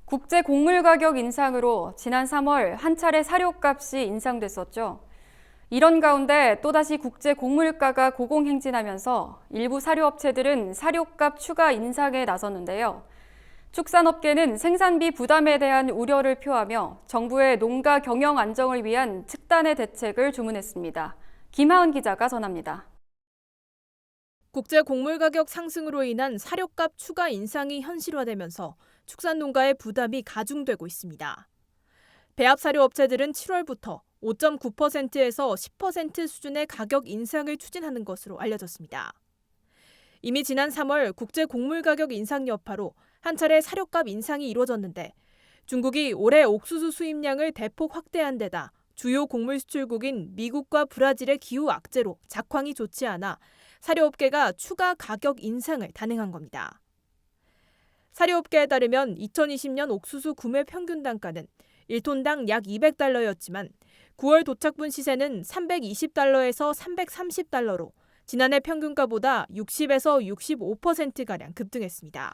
국제 곡물 가격 인상으로 지난 3월 한 차례 사료값이 인상됐었죠. 이런 가운데 또다시 국제 곡물가가 고공행진하면서 일부 사료업체들은 사료값 추가 인상에 나섰는데요. 축산업계는 생산비 부담에 대한 우려를 표하며 정부의 농가 경영 안정을 위한 특단의 대책을 주문했습니다. 김하은 기자가 전합니다. 국제 곡물 가격 상승으로 인한 사료값 추가 인상이 현실화되면서 축산농가의 부담이 가중되고 있습니다. 배합사료업체들은 7월부터 5.9%에서 10% 수준의 가격 인상을 추진하는 것으로 알려졌습니다. 이미 지난 3월 국제 곡물 가격 인상 여파로 한 차례 사료값 인상이 이루어졌는데 중국이 올해 옥수수 수입량을 대폭 확대한 데다 주요 곡물 수출국인 미국과 브라질의 기후 악재로 작황이 좋지 않아 사료업계가 추가 가격 인상을 단행한 겁니다. 사료업계에 따르면 2020년 옥수수 구매 평균 단가는 1톤당 약 200달러였지만 9월 도착분 시세는 320달러에서 330달러로 지난해 평균가보다 60에서 65%가량 급등했습니다.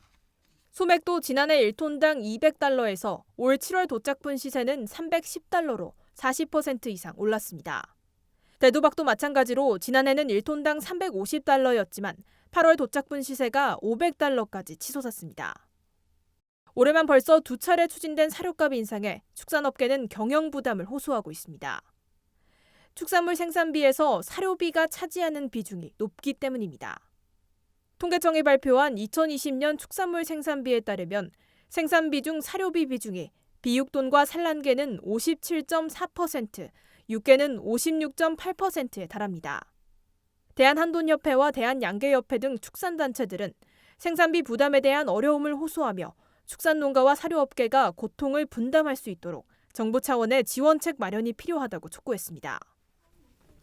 소맥도 지난해 1톤당 200달러에서 올 7월 도착분 시세는 310달러로 40% 이상 올랐습니다. 대두박도 마찬가지로 지난해는 1톤당 350달러였지만 8월 도착분 시세가 500달러까지 치솟았습니다. 올해만 벌써 두 차례 추진된 사료값 인상에 축산업계는 경영 부담을 호소하고 있습니다. 축산물 생산비에서 사료비가 차지하는 비중이 높기 때문입니다. 통계청이 발표한 2020년 축산물 생산비에 따르면 생산비 중 사료비 비중이 비육돈과 산란계는 57.4%, 육계는 56.8%에 달합니다. 대한한돈협회와 대한양계협회 등 축산단체들은 생산비 부담에 대한 어려움을 호소하며 축산농가와 사료업계가 고통을 분담할 수 있도록 정부 차원의 지원책 마련이 필요하다고 촉구했습니다.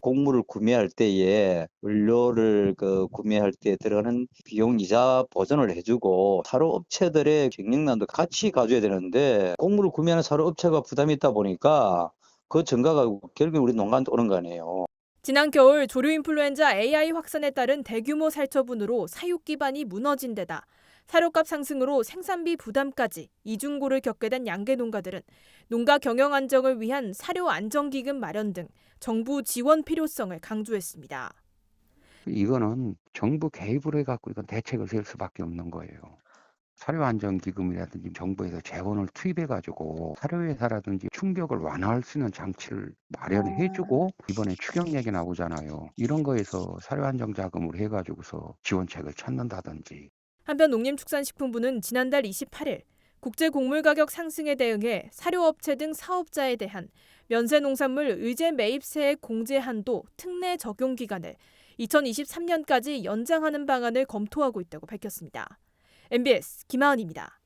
곡물을 구매할 때에 원료를 구매할 때 들어가는 비용 이자 보전을 해주고 사료업체들의 경영난도 같이 가져야 되는데 곡물을 구매하는 사료업체가 부담이 있다 보니까 그 증가가 결국 우리 농가한테 오는 거 아니에요. 지난 겨울 조류 인플루엔자 AI 확산에 따른 대규모 살처분으로 사육 기반이 무너진 데다 사료값 상승으로 생산비 부담까지 이중고를 겪게 된 양계 농가들은 농가 경영 안정을 위한 사료 안정기금 마련 등 정부 지원 필요성을 강조했습니다. 이거는 정부 개입을 해갖고 이건 대책을 세울 수밖에 없는 거예요. 사료안정기금이라든지 정부에서 재원을 투입해가지고 사료회사라든지 충격을 완화할 수 있는 장치를 마련해주고 이번에 추경 얘기 나오잖아요. 이런 거에서 사료안정자금을 해가지고서 지원책을 찾는다든지. 한편 농림축산식품부는 지난달 28일 국제 곡물 가격 상승에 대응해 사료업체 등 사업자에 대한 면세농산물 의제 매입세액 공제 한도 특례 적용 기간을 2023년까지 연장하는 방안을 검토하고 있다고 밝혔습니다. MBS 김하은입니다.